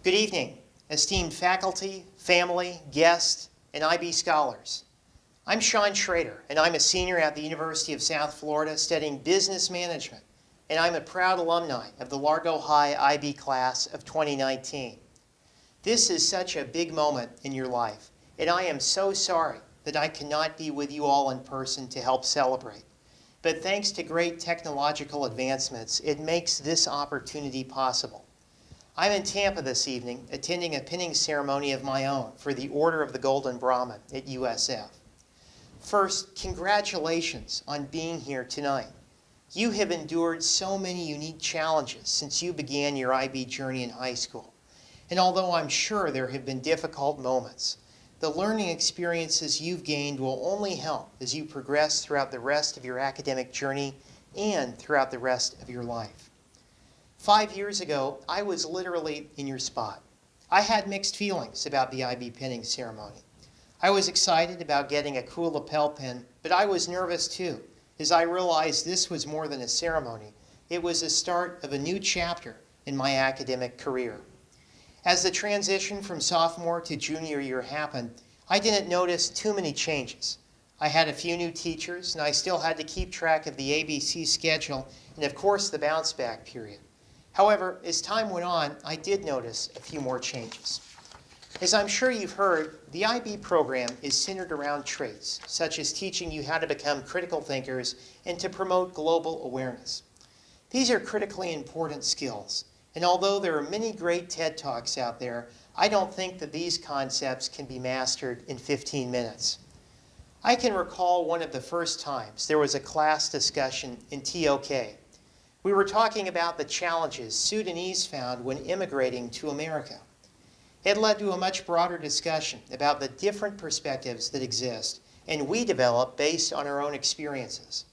Good evening, esteemed faculty, family, guests, and IB scholars. I'm Schrader, and I'm a senior at the University of South Florida studying business management, and I'm a proud alumni of the Largo High IB class of 2019. This is such a big moment in your life, and I am so sorry that I cannot be with you all in person to help celebrate. But thanks to great technological advancements, it makes this opportunity possible. I'm in Tampa this evening, attending a pinning ceremony of my own for the Order of the Golden Brahmin at USF. First, congratulations on being here tonight. You have endured so many unique challenges since you began your IB journey in high school. And although I'm sure there have been difficult moments, the learning experiences you've gained will only help as you progress throughout the rest of your academic journey and throughout the rest of your life. 5 years ago, I was literally in your spot. I had mixed feelings about the IB pinning ceremony. I was excited about getting a cool lapel pin, but I was nervous too, as I realized this was more than a ceremony. It was the start of a new chapter in my academic career. As the transition from sophomore to junior year happened, I didn't notice too many changes. I had a few new teachers, and I still had to keep track of the ABC schedule and, of course, the bounce back period. However, as time went on, I did notice a few more changes. As I'm sure you've heard, the IB program is centered around traits, such as teaching you how to become critical thinkers and to promote global awareness. These are critically important skills. And although there are many great TED Talks out there, I don't think that these concepts can be mastered in 15 minutes. I can recall one of the first times there was a class discussion in TOK. We were talking about the challenges Sudanese found when immigrating to America. It led to a much broader discussion about the different perspectives that exist, and we develop based on our own experiences.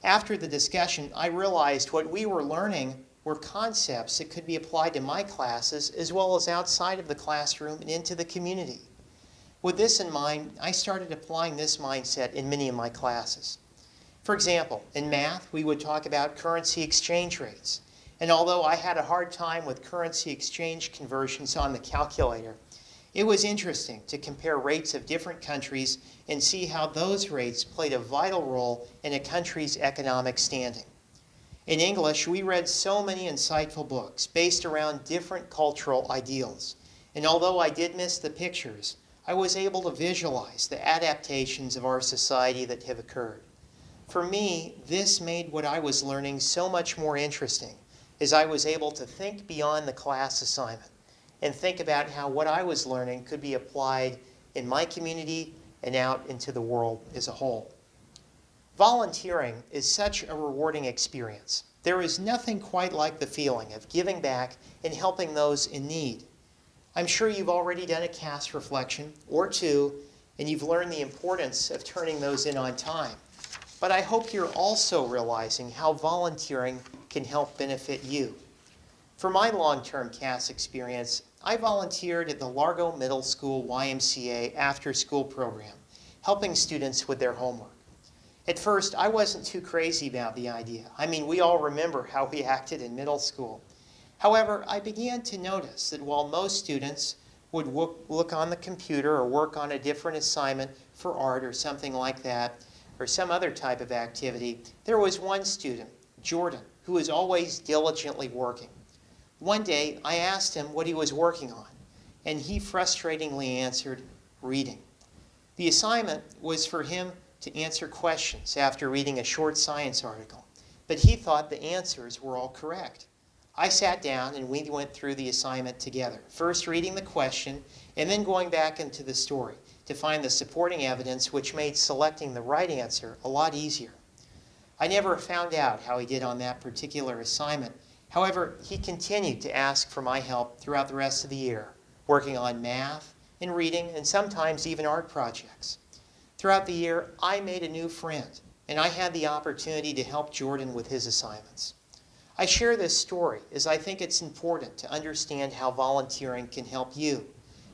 After the discussion, I realized what we were learning were concepts that could be applied to my classes as well as outside of the classroom and into the community. With this in mind, I started applying this mindset in many of my classes. For example, in math, we would talk about currency exchange rates. And although I had a hard time with currency exchange conversions on the calculator, it was interesting to compare rates of different countries and see how those rates played a vital role in a country's economic standing. In English, we read so many insightful books based around different cultural ideals. And although I did miss the pictures, I was able to visualize the adaptations of our society that have occurred. For me, this made what I was learning so much more interesting, as I was able to think beyond the class assignment and think about how what I was learning could be applied in my community and out into the world as a whole. Volunteering is such a rewarding experience. There is nothing quite like the feeling of giving back and helping those in need. I'm sure you've already done a CAS reflection or two, and you've learned the importance of turning those in on time. But I hope you're also realizing how volunteering can help benefit you. For my long-term CAS experience, I volunteered at the Largo Middle School YMCA after-school program, helping students with their homework. At first, I wasn't too crazy about the idea. I mean, we all remember how we acted in middle school. However, I began to notice that while most students would look on the computer or work on a different assignment for art or something like that, or some other type of activity, there was one student, Jordan, who was always diligently working. One day, I asked him what he was working on, and he frustratingly answered, reading. The assignment was for him to answer questions after reading a short science article, but he thought the answers were all correct. I sat down and we went through the assignment together, first reading the question and then going back into the story to find the supporting evidence, which made selecting the right answer a lot easier. I never found out how he did on that particular assignment. However, he continued to ask for my help throughout the rest of the year, working on math and reading and sometimes even art projects. Throughout the year, I made a new friend, and I had the opportunity to help Jordan with his assignments. I share this story as I think it's important to understand how volunteering can help you.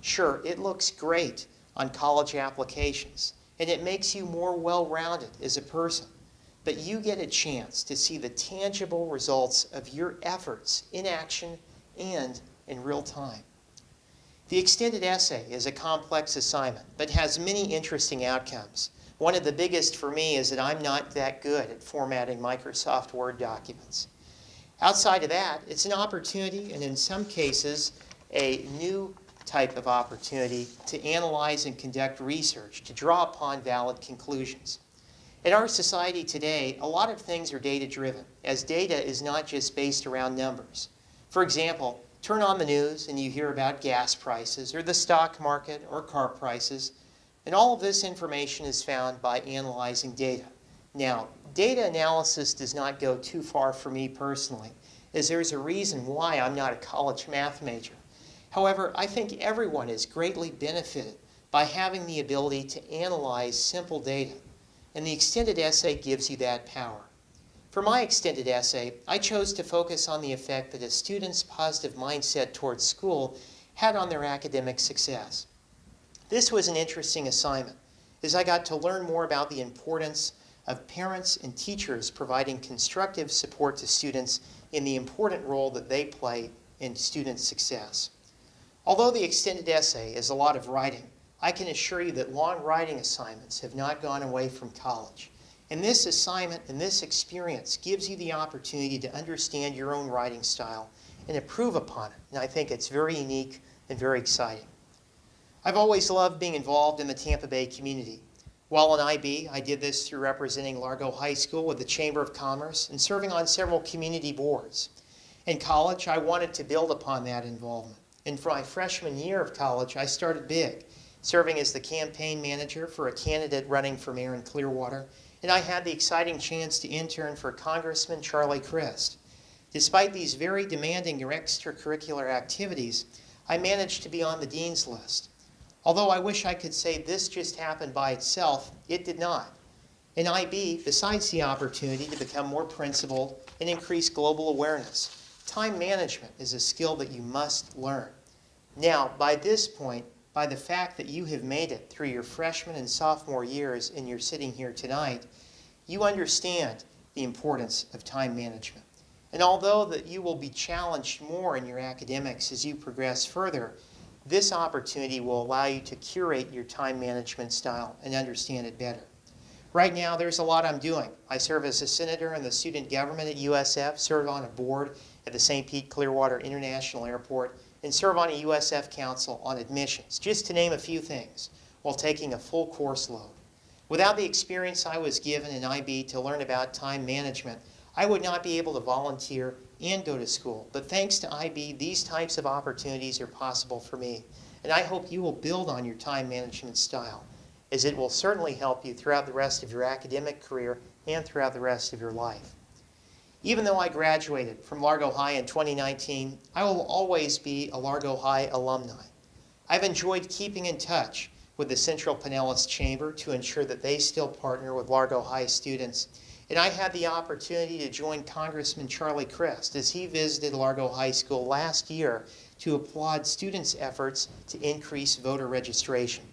Sure, it looks great on college applications, and it makes you more well-rounded as a person. But you get a chance to see the tangible results of your efforts in action and in real time. The extended essay is a complex assignment, but has many interesting outcomes. One of the biggest for me is that I'm not that good at formatting Microsoft Word documents. Outside of that, it's an opportunity, and in some cases, a new type of opportunity to analyze and conduct research, to draw upon valid conclusions. In our society today, a lot of things are data-driven, as data is not just based around numbers. For example, turn on the news and you hear about gas prices, or the stock market, or car prices, and all of this information is found by analyzing data. Now, data analysis does not go too far for me personally, as there's a reason why I'm not a college math major. However, I think everyone is greatly benefited by having the ability to analyze simple data, and the extended essay gives you that power. For my extended essay, I chose to focus on the effect that a student's positive mindset towards school had on their academic success. This was an interesting assignment, as I got to learn more about the importance of parents and teachers providing constructive support to students in the important role that they play in student success. Although the extended essay is a lot of writing, I can assure you that long writing assignments have not gone away from college. And this assignment and this experience gives you the opportunity to understand your own writing style and improve upon it. And I think it's very unique and very exciting. I've always loved being involved in the Tampa Bay community. While in IB, I did this through representing Largo High School with the Chamber of Commerce and serving on several community boards. In college, I wanted to build upon that involvement. And for my freshman year of college, I started big, serving as the campaign manager for a candidate running for mayor in Clearwater, and I had the exciting chance to intern for Congressman Charlie Crist. Despite these very demanding extracurricular activities, I managed to be on the dean's list. Although I wish I could say this just happened by itself, it did not. In IB, besides the opportunity to become more principled and increase global awareness, time management is a skill that you must learn. Now, by this point, by the fact that you have made it through your freshman and sophomore years and you're sitting here tonight, you understand the importance of time management. And although that you will be challenged more in your academics as you progress further, this opportunity will allow you to curate your time management style and understand it better. Right now, there's a lot I'm doing. I serve as a senator in the student government at USF, serve on a board at the St. Pete Clearwater International Airport, and serve on a USF Council on admissions, just to name a few things, while taking a full course load. Without the experience I was given in IB to learn about time management, I would not be able to volunteer and go to school. But thanks to IB, these types of opportunities are possible for me. And I hope you will build on your time management style, as it will certainly help you throughout the rest of your academic career and throughout the rest of your life. Even though I graduated from Largo High in 2019, I will always be a Largo High alumni. I've enjoyed keeping in touch with the Central Pinellas Chamber to ensure that they still partner with Largo High students. And I had the opportunity to join Congressman Charlie Crist as he visited Largo High School last year to applaud students' efforts to increase voter registration.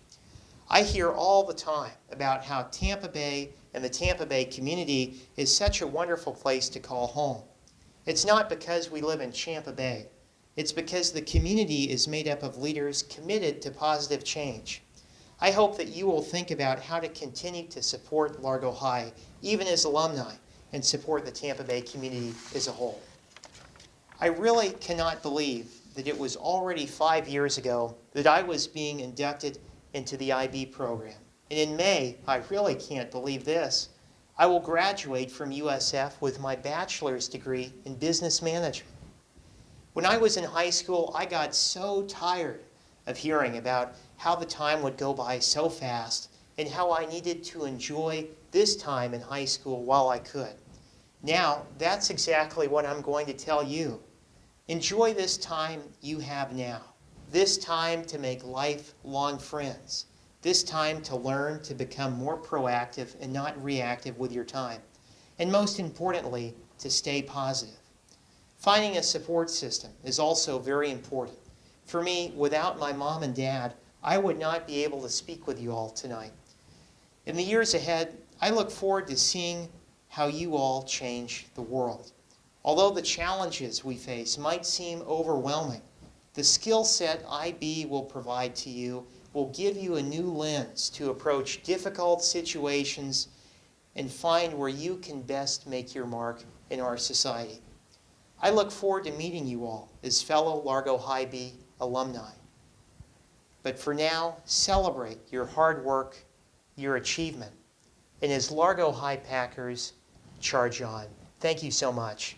I hear all the time about how Tampa Bay and the Tampa Bay community is such a wonderful place to call home. It's not because we live in Tampa Bay. It's because the community is made up of leaders committed to positive change. I hope that you will think about how to continue to support Largo High, even as alumni, and support the Tampa Bay community as a whole. I really cannot believe that it was already 5 years ago that I was being inducted into the IB program. And in May, I really can't believe this, I will graduate from USF with my bachelor's degree in business management. When I was in high school, I got so tired of hearing about how the time would go by so fast and how I needed to enjoy this time in high school while I could. Now, that's exactly what I'm going to tell you. Enjoy this time you have now. This time to make lifelong friends. This time to learn to become more proactive and not reactive with your time. And most importantly, to stay positive. Finding a support system is also very important. For me, without my mom and dad, I would not be able to speak with you all tonight. In the years ahead, I look forward to seeing how you all change the world. Although the challenges we face might seem overwhelming, The skill set IB will provide to you will give you a new lens to approach difficult situations and find where you can best make your mark in our society. I look forward to meeting you all as fellow Largo High B alumni. But for now, celebrate your hard work, your achievement, and as Largo High Packers, charge on. Thank you so much.